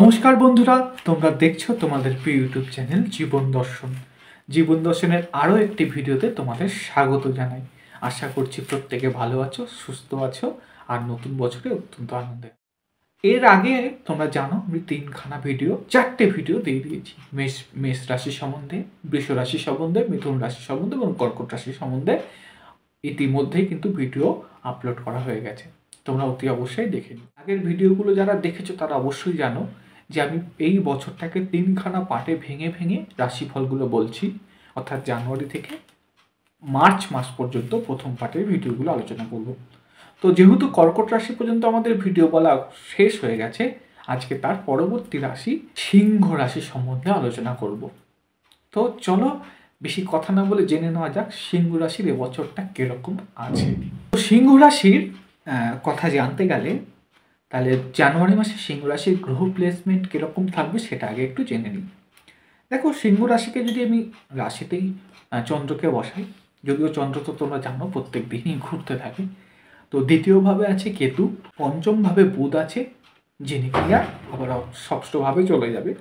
নমস্কার বন্ধুরা, তোমরা দেখছো তোমাদের প্রিয় ইউটিউব চ্যানেল জীবন দর্শন। জীবন দর্শনের আরও একটি ভিডিওতে তোমাদের স্বাগত জানাই। আশা করছি প্রত্যেকে ভালো আছো, সুস্থ আছো আর নতুন বছরে অত্যন্ত আনন্দে। এর আগে তোমরা জানো আমি চারটে ভিডিও দিয়ে দিয়েছি। মেষ রাশি সম্বন্ধে, বৃষ রাশি সম্বন্ধে, মিথুন রাশি সম্বন্ধে এবং কর্কট রাশি সম্বন্ধে ইতিমধ্যেই কিন্তু ভিডিও আপলোড করা হয়ে গেছে। তোমরা অতি অবশ্যই দেখে নিও। আগের ভিডিওগুলো যারা দেখেছো তারা অবশ্যই জানো যে আমি এই বছরটাকে তিনখানা পার্টে ভেঙে ভেঙে রাশিফলগুলো বলছি, অর্থাৎ জানুয়ারি থেকে মার্চ মাস পর্যন্ত প্রথম পার্টের ভিডিওগুলো আলোচনা করব। তো যেহেতু কর্কট রাশি পর্যন্ত আমাদের ভিডিও বলা শেষ হয়ে গেছে, আজকে তার পরবর্তী রাশি সিংহ রাশি সম্বন্ধে আলোচনা করব। তো চলো বেশি কথা না বলে জেনে নেওয়া যাক সিংহ রাশির এবছরটা কিরকম আছে। তো সিংহ রাশির কথা জানতে গেলে তাহলে জানুয়ারি মাসে সিংহ রাশির গ্রহ প্লেসমেন্ট কীরকম থাকবে সেটা আগে একটু জেনে নিই। দেখো, সিংহ রাশিকে যদি আমি রাশিতেই চন্দ্রকে বসাই, যদিও চন্দ্র তো তোমরা জানো প্রত্যেক দিনই ঘুরতে থাকে, তো দ্বিতীয়ভাবে আছে কেতু, পঞ্চমভাবে বুধ আছে যিনি ক্রিয়া আবার ষষ্ঠভাবে চলে যাবে,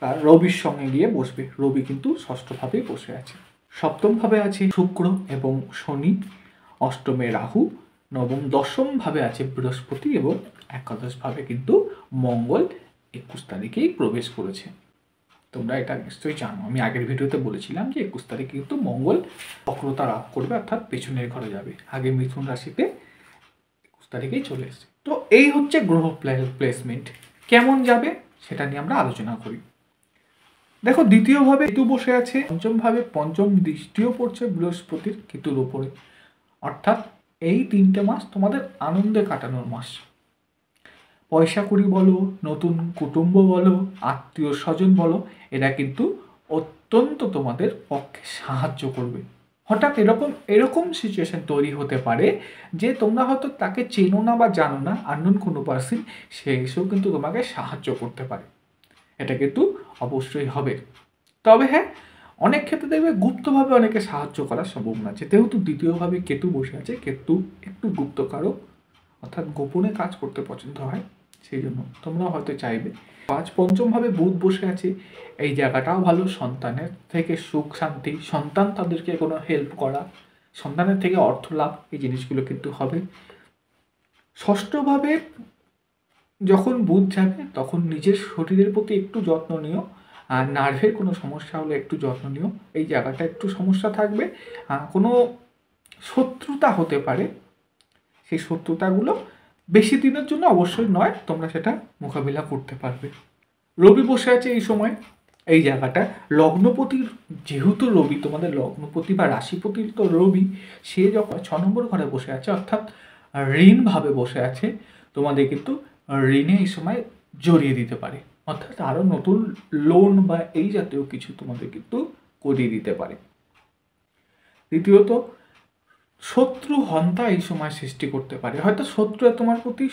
তার রবির সঙ্গে গিয়ে বসবে। রবি কিন্তু ষষ্ঠভাবেই বসে আছে। সপ্তমভাবে আছে শুক্র এবং শনি, অষ্টমে রাহু, নবম দশমভাবে আছে বৃহস্পতি এবং একাদশভাবে কিন্তু মঙ্গল 21 তারিখেই প্রবেশ করেছে। তোমরা এটা নিশ্চয়ই জানো, আমি আগের ভিডিওতে বলেছিলাম যে 21 তারিখে কিন্তু মঙ্গল বক্রতা লাভ করবে, অর্থাৎ পেছনের ঘরে যাবে। আগে মিথুন রাশিতে 21 তারিখেই চলে এসেছে। তো এই হচ্ছে গ্রহ প্লেসমেন্ট। কেমন যাবে সেটা নিয়ে আমরা আলোচনা করি। দেখো, দ্বিতীয়ভাবে কেতু বসে আছে পঞ্চমভাবে, পঞ্চম দৃষ্টিও পড়ছে বৃহস্পতির কেতুর ওপরে, অর্থাৎ এই 3টে মাস তোমাদের আনন্দে কাটানোর মাস। পয়সা কড়ি বলো, নতুন কুটুম্ব বলো, আত্মীয় স্বজন বলো, এরা কিন্তু অত্যন্ত তোমাদের পক্ষে সাহায্য করবে। হঠাৎ এরকম সিচুয়েশন তৈরি হতে পারে যে তোমরা হয়তো তাকে চেনো না বা জানো না, আননোন কোনো পার্সন, সে এসেও কিন্তু তোমাকে সাহায্য করতে পারে। এটা কিন্তু অবশ্যই হবে। তবে হ্যাঁ, অনেক ক্ষেত্রে দেখবে গুপ্তভাবে অনেকে সাহায্য করার সম্ভাবনা আছে। যেহেতু দ্বিতীয়ভাবে কেতু বসে আছে, কেতু একটু গুপ্তকারক, অর্থাৎ গোপনে কাজ করতে পছন্দ হয়, সেই জন্য তোমরা হয়তো চাইবে। পঞ্চমভাবে বুধ বসে আছে, এই জায়গাটাও ভালো। সন্তানের থেকে সুখ শান্তি, সন্তান তাদেরকে কোনো হেল্প করা, সন্তানের থেকে অর্থ লাভ, এই জিনিসগুলো কিন্তু হবে। ষষ্ঠভাবে যখন বুধ যাবে তখন নিজের শরীরের প্রতি একটু যত্ন নিও, আর নার্ভের কোনো সমস্যা হলে একটু যত্ন নিও। এই জায়গাটা একটু সমস্যা থাকবে, কোনো শত্রুতা হতে পারে, সেই শত্রুতাগুলো বেশি দিনের জন্য অবশ্যই নয়, তোমরা সেটা মোকাবিলা করতে পারবে। রবি বসে আছে এই সময়, এই জায়গাটা লগ্নপতির, যেহেতু রবি তোমাদের লগ্নপতি বা রাশিপতির তো রবি, সে যখন 6 নম্বর ঘরে বসে আছে, অর্থাৎ ঋণভাবে বসে আছে, তোমাদের কিন্তু ঋণে এই সময় জড়িয়ে দিতে পারে, অর্থাৎ আরও নতুন লোন বা এই জাতীয় কিছু তোমাদের কিন্তু করিয়ে দিতে পারে। দ্বিতীয়ত, শত্রু হন্তা এই সময় সৃষ্টি করতে পারে। হয়তো শত্রুরা তোমার প্রতি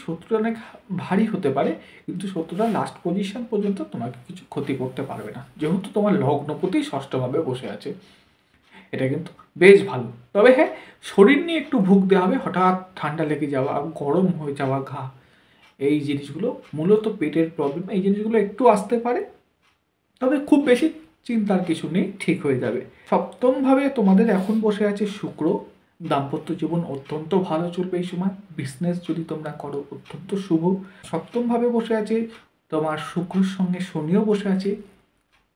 অনেক ভারী হতে পারে, কিন্তু শত্রুরা লাস্ট পজিশন পর্যন্ত তোমাকে কিছু ক্ষতি করতে পারবে না, যেহেতু তোমার লগ্নপতি ষষ্ঠভাবে বসে আছে। এটা কিন্তু বেশ ভালো। তবে হ্যাঁ, শরীর নিয়ে একটু ভুগতে হবে, হঠাৎ ঠান্ডা লেগে যাওয়া, গরম হয়ে যাওয়া, ঘা, এই জিনিসগুলো মূলত পেটের প্রবলেম, এই জিনিসগুলো একটু আসতে পারে। তবে খুব বেশি চিন্তার কিছু নেই, ঠিক হয়ে যাবে। সপ্তমভাবে তোমাদের এখন বসে আছে শুক্র, দাম্পত্য জীবন অত্যন্ত ভালো চলবে এই সময়। বিজনেস যদি তোমরা করো অত্যন্ত শুভ। সপ্তমভাবে বসে আছে তোমার শুক্রর সঙ্গে শনিও বসে আছে,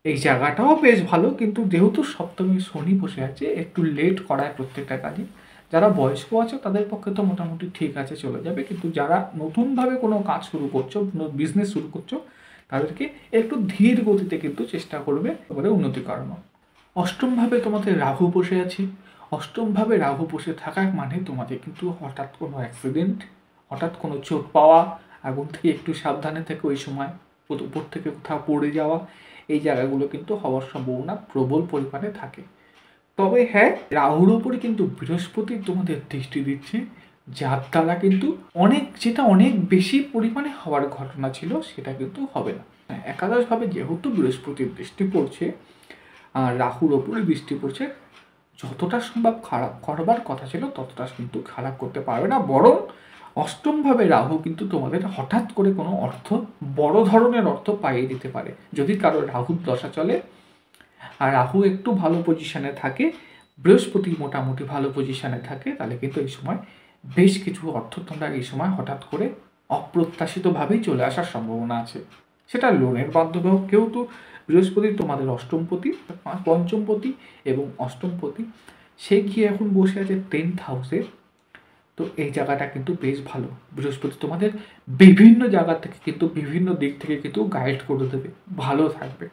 এই জায়গাটাও বেশ ভালো, কিন্তু যেহেতু সপ্তমে শনি বসে আছে একটু লেট করায় প্রত্যেকটা কাজে। যারা বয়স্ক আছে তাদের পক্ষে তো মোটামুটি ঠিক আছে, চলে যাবে, কিন্তু যারা নতুনভাবে কোনো কাজ শুরু করছো, বিজনেস শুরু করছো, তাদেরকে একটু ধীর গতিতে কিন্তু চেষ্টা করবে উন্নতি করানো। অষ্টমভাবে তোমাদের রাহু বসে আছে। অষ্টমভাবে রাহু বসে থাকা মানে তোমাদের কিন্তু হঠাৎ কোনো অ্যাক্সিডেন্ট, হঠাৎ কোনো চোট পাওয়া, আগুন থেকে একটু সাবধানে থেকে ওই সময় উপর থেকে কোথাও পড়ে যাওয়া, এই জায়গাগুলো কিন্তু হওয়ার সম্ভাবনা প্রবল পরিমাণে থাকে। তবে হ্যাঁ, রাহুর ওপরে কিন্তু বৃহস্পতি তোমাদের দৃষ্টি দিচ্ছে, যার দ্বারা কিন্তু যেটা অনেক বেশি পরিমাণে হওয়ার ঘটনা ছিল সেটা কিন্তু হবে না। একাদশভাবে যেহেতু বৃহস্পতির দৃষ্টি পড়ছে আর রাহুর ওপরে দৃষ্টি পড়ছে, যতটা সম্ভব খারাপ করবার কথা ছিল ততটা কিন্তু খারাপ করতে পারবে না, বরং অষ্টমভাবে রাহু কিন্তু তোমাদের হঠাৎ করে কোনো বড় ধরনের অর্থ পাইয়ে দিতে পারে। যদি কারো রাহুর দশা চলে আর রাহু একটু ভালো পজিশনে থাকে, বৃহস্পতি মোটামুটি ভালো পজিশনে থাকে, তাহলে কিন্তু এই সময় বেশ কিছু অর্থ তোমরা এই সময় হঠাৎ করে অপ্রত্যাশিতভাবেই চলে আসার সম্ভাবনা আছে। সেটা লোনের মাধ্যমে হোক, কেউ তো বৃহস্পতি তোমাদের অষ্টমপতি, পঞ্চমপতি এবং অষ্টমপতি, সে গিয়ে এখন বসে আছে 10th হাউসে। তো এই জায়গাটা কিন্তু বেশ ভালো। বৃহস্পতি তোমাদের বিভিন্ন জায়গা থেকে কিন্তু বিভিন্ন দিক থেকে কিন্তু গাইড করে দেবে, ভালো থাকবে,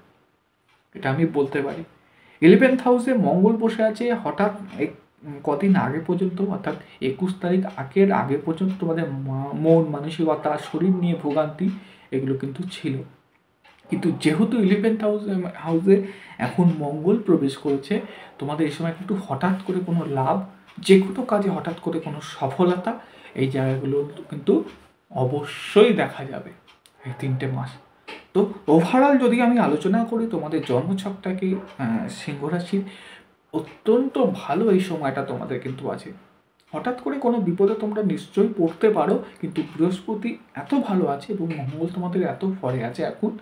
এটা আমি বলতে পারি। 11th হাউসে মঙ্গল বসে আছে হঠাৎ কদিন আগে পর্যন্ত, অর্থাৎ 21 তারিখ আগে পর্যন্ত তোমাদের মন মানসিকতা শরীর নিয়ে ভোগান্তি এগুলো কিন্তু ছিল। কিন্তু যেহেতু 11th হাউসে এখন মঙ্গল প্রবেশ করেছে, তোমাদের এই সময় কিন্তু হঠাৎ করে কোনো লাভ, যে কোনো কাজে হঠাৎ করে কোনো সফলতা, এই জায়গাগুলো কিন্তু অবশ্যই দেখা যাবে এই 3টে মাস। তো ওভারঅল যদি আমি আলোচনা করি তোমাদের জন্মছকটাকে, সিংহ রাশির অত্যন্ত ভালো এই সময়টা তোমাদের কিন্তু আছে। হঠাৎ করে কোনো বিপদে তোমরা নিশ্চয়ই পড়তে পারো, কিন্তু বৃহস্পতি এত ভালো আছে এবং মঙ্গল তোমাদের এত ফলে আছে এখন,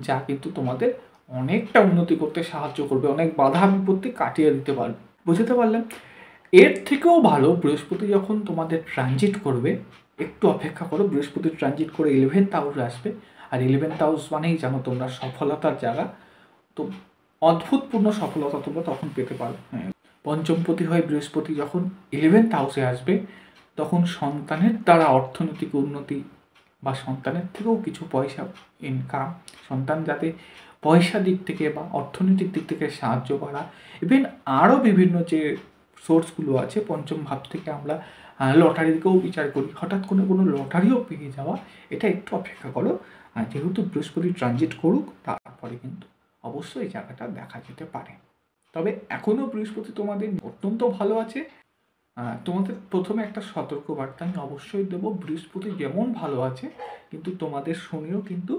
যা কিন্তু তোমাদের অনেকটা উন্নতি করতে সাহায্য করবে, অনেক বাধা বিপত্তি কাটিয়ে দিতে পারবে। বুঝতে পারলে? এর থেকেও ভালো বৃহস্পতি যখন তোমাদের ট্রানজিট করবে, একটু অপেক্ষা করো, বৃহস্পতি ট্রানজিট করে 11th হাউসে আসবে। আর 11th হাউস মানেই জানো তোমরা সফলতার জায়গা, তো অদ্ভুতপূর্ণ সফলতা তোমরা তখন পেতে পারো। পঞ্চমপতি হয়ে বৃহস্পতি যখন 11th হাউসে আসবে, তখন সন্তানের দ্বারা অর্থনৈতিক উন্নতি বা সন্তানের থেকেও কিছু পয়সা ইনকাম, সন্তান যাতে পয়সা দিক থেকে বা অর্থনৈতিক দিক থেকে সাহায্য করা, ইভেন আরও বিভিন্ন যে সোর্সগুলো আছে, পঞ্চম ভাব থেকে আমরা লটারিকেও বিচার করি, হঠাৎ করে কোনো লটারিও পেয়ে যাওয়া, এটা একটু অপেক্ষা করো। যেহেতু বৃহস্পতি ট্রানজিট করুক, তারপরে কিন্তু অবশ্যই এই জায়গাটা দেখা যেতে পারে। তবে এখনও বৃহস্পতি তোমাদের অত্যন্ত ভালো আছে। তোমাদের প্রথমে একটা সতর্কবার্তা আমি অবশ্যই দেবো, বৃহস্পতি যেমন ভালো আছে, কিন্তু তোমাদের শনিও কিন্তু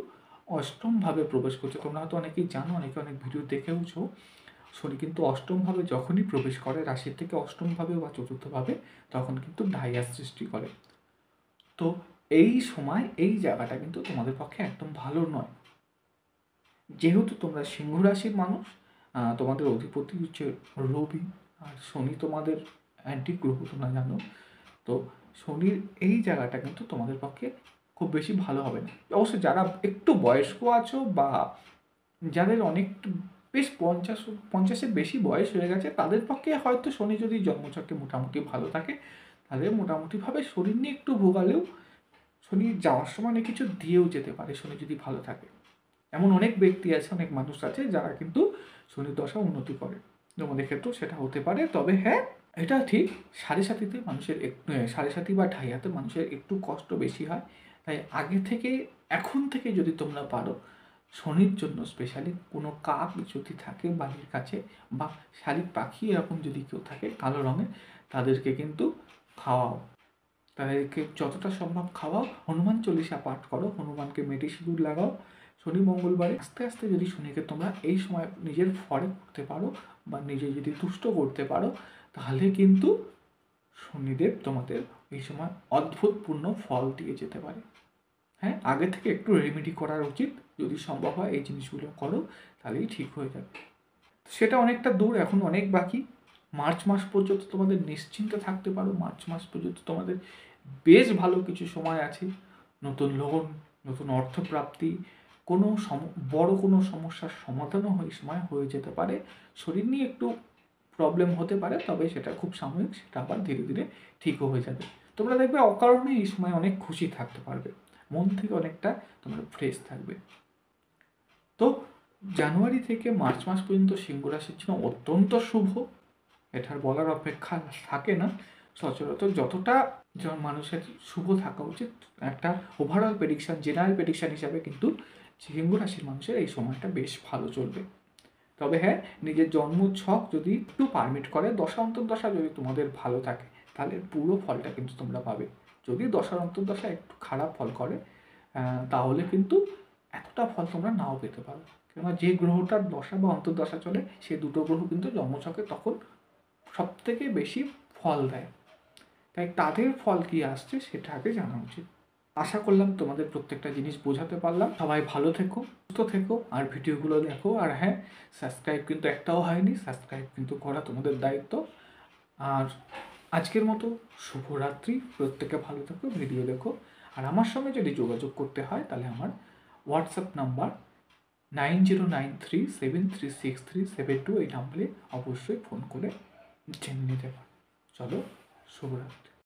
অষ্টমভাবে প্রবেশ করছে। তোমরা হয়তো অনেকেই জানো, অনেকে অনেক ভিডিও দেখেওছো, শনি কিন্তু অষ্টমভাবে যখনই প্রবেশ করে রাশির থেকে অষ্টমভাবে বা চতুর্থভাবে, তখন কিন্তু ডাইয়ার সৃষ্টি করে। তো এই সময় এই জায়গাটা কিন্তু তোমাদের পক্ষে একদম ভালো নয়। যেহেতু তোমরা সিংহ রাশির মানুষ, তোমাদের অধিপতি হচ্ছে রবি, আর শনি তোমাদের অ্যান্টি গ্রহ, তোমরা জানো। তো শনির এই জায়গাটা কিন্তু তোমাদের পক্ষে খুব বেশি ভালো হবে না। অবশ্যই যারা একটু বয়স্ক আছো বা যাদের অনেক বেশ 50-50-এর বেশি বয়স হয়ে গেছে, তাদের পক্ষে হয়তো শনি যদি জন্মচক্রে মোটামুটি ভালো থাকে, তাদের মোটামুটিভাবে শরীর নিয়ে একটু ভোগালেও শনি যাওয়ার সময় অনেক কিছু দিয়েও যেতে পারে, শনি যদি ভালো থাকে। এমন অনেক ব্যক্তি আছে, অনেক মানুষ আছে যারা কিন্তু শনির দশা উন্নতি করে, তোমাদের ক্ষেত্রেও সেটা হতে পারে। তবে হ্যাঁ, এটা ঠিক, সাড়ে সাতিতে মানুষের সাড়ে সাতি বা ঢাইয়াতে মানুষের একটু কষ্ট বেশি হয়। তাই আগে থেকে, এখন থেকে যদি তোমরা পারো, শনির জন্য স্পেশালি কোনো কাক যদি থাকে বাড়ির কাছে বা শালিক পাখি এরকম যদি কেউ থাকে কালো রঙের, তাদেরকে কিন্তু খাওয়াও, তাদেরকে যতটা সম্ভব খাওয়াও, হনুমান চল্লিশা পাঠ করো, হনুমানকে মেটি সিঁদুর লাগাও। শনি মঙ্গলবারে আস্তে আস্তে যদি শনিকে তোমরা এই সময় নিজের ফরে করতে পারো বা নিজে যদি তুষ্ট করতে পারো, তাহলে কিন্তু শনিদেব তোমাদের এই সময় অদ্ভুতপূর্ণ ফল দিয়ে যেতে পারে। হ্যাঁ, আগে থেকে একটু রেমেডি করার উচিত, যদি সম্ভব হয় এই জিনিসগুলো করো, তাহলেই ঠিক হয়ে যাবে। সেটা অনেকটা দূর, এখন অনেক বাকি। মার্চ মাস পর্যন্ত তোমাদের নিশ্চিন্তে থাকতে পারো, মার্চ মাস পর্যন্ত তোমাদের বেশ ভালো কিছু সময় আছে। নতুন লোন, নতুন অর্থপ্রাপ্তি, কোনো বড় কোনো সমস্যার সমাধানও এই সময় হয়ে যেতে পারে। শরীর নিয়ে একটু প্রবলেম হতে পারে, তবে সেটা খুব সাময়িক, সেটা আবার ধীরে ধীরে ঠিকও হয়ে যাবে। তোমরা দেখবে অকারণে এই সময় অনেক খুশি থাকতে পারবে, মন থেকে অনেকটা তোমরা ফ্রেশ থাকবে। তো জানুয়ারি থেকে মার্চ মাস পর্যন্ত সিংহ রাশির জন্য অত্যন্ত শুভ, এটার বলার অপেক্ষা থাকে না। সচরাচর যতটা মানুষের শুভ থাকা উচিত, একটা ওভারঅল প্রেডিকশান, জেনারেল প্রেডিকশান হিসাবে কিন্তু সিংহ রাশির মানুষের এই সময়টা বেশ ভালো চলবে। তবে হ্যাঁ, নিজের জন্ম ছক যদি একটু পারমিট করে, দশা অন্তর্দশা যদি তোমাদের ভালো থাকে, তাহলে পুরো ফলটা কিন্তু তোমরা পাবে। যদি দশার অন্তর্দশা একটু খারাপ ফল করে, তাহলে কিন্তু এতটা ফল তোমরা নাও পেতে পারো। কেননা যে গ্রহটার দশা বা অন্তর্দশা চলে, সে দুটো গ্রহ কিন্তু জন্মছকে তখন সবথেকে বেশি ফল দেয়। তাই তাদের ফল কী আসছে সেটা আগে জানা উচিত। আশা করলাম তোমাদের প্রত্যেকটা জিনিস বোঝাতে পারলাম। সবাই ভালো থেকো, সুস্থ থেকো, আর ভিডিওগুলো দেখো। আর হ্যাঁ, সাবস্ক্রাইব কিন্তু একটাও হয়নি, সাবস্ক্রাইব কিন্তু করা তোমাদের দায়িত্ব। আর আজকের মতো শুভরাত্রি, প্রত্যেকে ভালো থেকো, ভিডিও দেখো। আর আমার সঙ্গে যদি যোগাযোগ করতে হয় তাহলে আমার হোয়াটসঅ্যাপ নাম্বার 9093733637 এই নাম্বারে অবশ্যই ফোন করে জেনে নিতে পারো। চলো, শুভরাত্রি।